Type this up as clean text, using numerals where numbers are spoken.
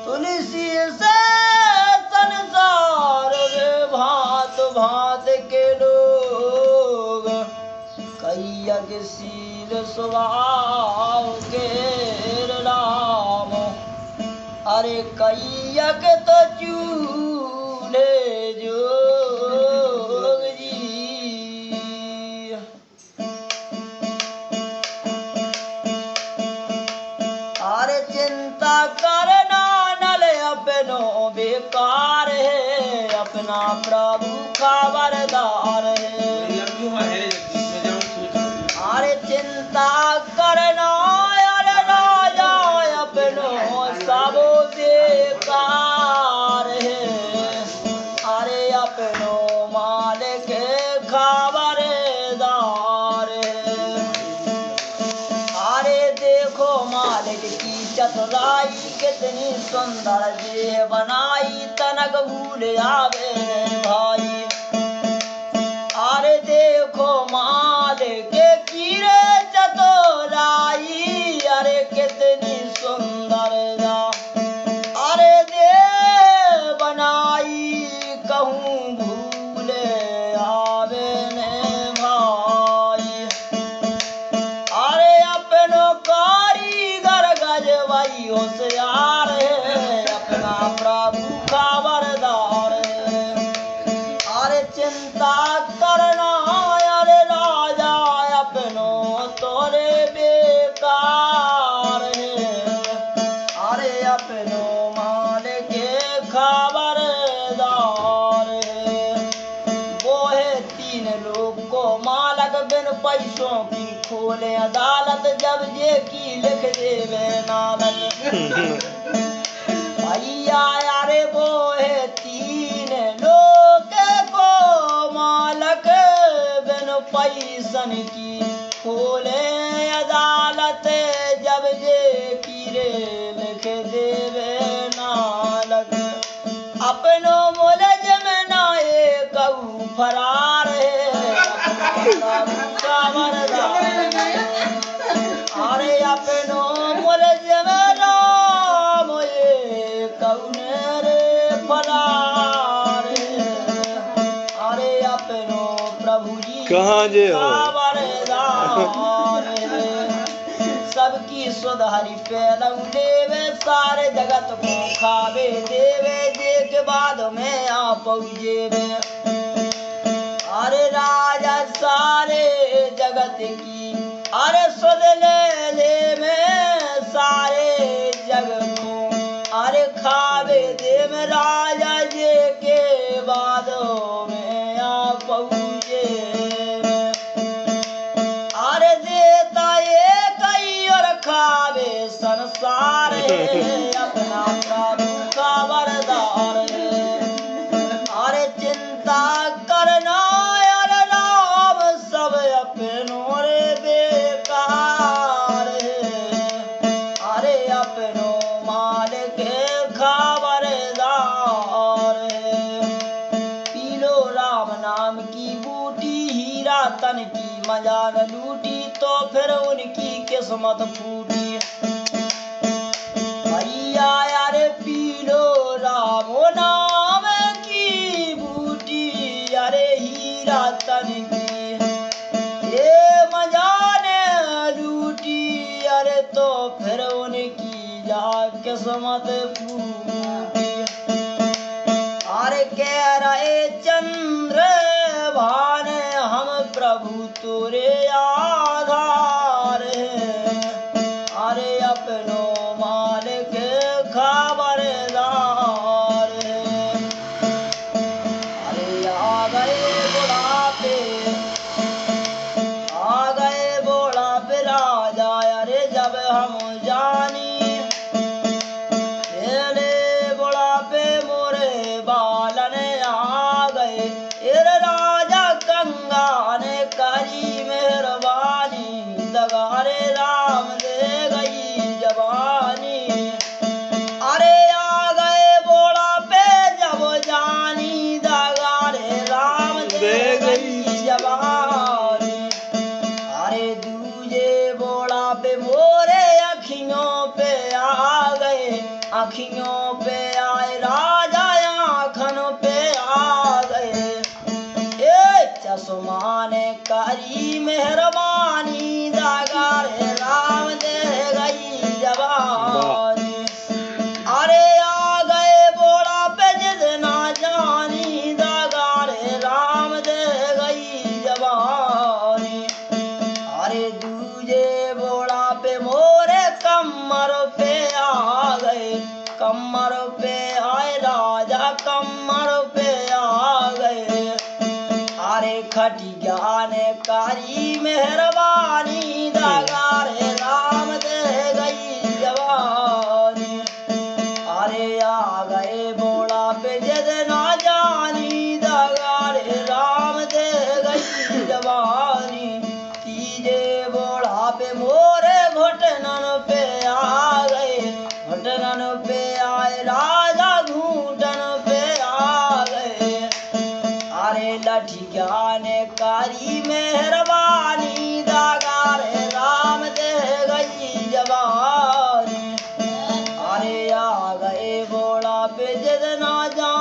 तुलसी से संसार में भांत भांत के लोग, कई यज्ञशील स्वभाव के राम। अरे कई यज्ञ तो चूल्हे जोग जी। अरे चिंता करना नल अपनो बेकार है, अपना प्रभु का वरदार है। अरे चिंता करना अरे राजा अपनो सब बेकार है, अरे अपनो मालिक खबरदार है। अरे देखो मालिक की चतुराई कितनी सुंदर जे बनाई, तनक भूल आवे भाई। अरे देखो मालिक की रे चतुराई, अरे कितनी सुंदर जा अरे दे बनाई, कहूँ भूल आवे ने भाई। अरे अपनो कारीगर गजवाई होशियार है, अपना प्रभु का वरदार है। अरे चिंता करना अरे राजा अपनो तोरे बेकार है, अरे अपनो मालिक खबरदार है। वो है तीन लोग को मालक बिन पैसों की खोले अदालत, जब जे की लिख देवे नालक। भैया अरे वो है तीन लोग को मालक बिन पैसन की खोले अदालत, जब जे की रे लिख देवे नालक। अपनो मुलज़िम नाए कहू फरार है, अपना प्रभु का वरदार है। अरे अपनो मुलज़िम नाम ये कौन रे फरार है, अरे अपनो प्रभु जी कहाँ जे हो का वरदार है। सबकी सुध हरि फैलऊ देवे, सारे जगत को खावे देवे, जे के बाद में आ पहुँचेवे। अरे राजा सारे जगत की अरे सुध ले ले में, सारे जग को अरे खावे देवे, राजा जे के बाद में आ पहुँचेवे। अरे देता ये कई और खावे संसार है, अपना प्रभु का वरदार है। अरे चिंता करना अरे राम सब अपनो रे बेकार है, अरे अपनो मालिक खबरदार है। पीलो राम नाम की बूटी, हीरा तन की मजान लूटी, तो फिर उनकी किस्मत फूटी। भैया अरे पीलो राम नाम की बूटी, अरे हीरा तन की ये मजान लूटी, अरे तो फिर उनकी जा किस्मत फूटी। अरे कह रहे चंद्र भान हम प्रभु तोरे आधार है, अरे अपनो मालिक खबरदार है। अरे आ गए बुढ़ापे, आ गए बुढ़ापे राजा, अरे जब हम जानी बुढ़ापे मोरे बालन आ गए। राजा कंगा ने करी मेहरबानी, दगारे राम दे गई जवानी। अरे आ गए बुढ़ापे जब जानी, दगारे राम दे गई जवानी। अरे दूजे बुढ़ापे मोरे आँखियों पे आए राजा आँखन पे आ गए। ए चश्मा ने करी मेहरबानी दागा रे राम दे गई जवानी। अरे आ गए बोला पे जिद ना जानी दागा रे राम दे गई जवानी। अरे दूजे बोला पे मोरे कमर पे आ गए, कमर पे आए राजा कमर पे आ गए। अरे खटिया ने कारी मेहरबानी दागा रे राम दे गई जवानी। अरे आ गए बोला पे जद ना जानी दागा रे राम दे गई जवानी। तीजे बोला पे मोरे घुटनन पे आ गए, घुटनन पे आए राजा घूटन पे आ गए। अरे लठिया ने कारी मेहरबानी दागा रे राम दे गई जवानी। अरे आ गए बोला पे जद ना जा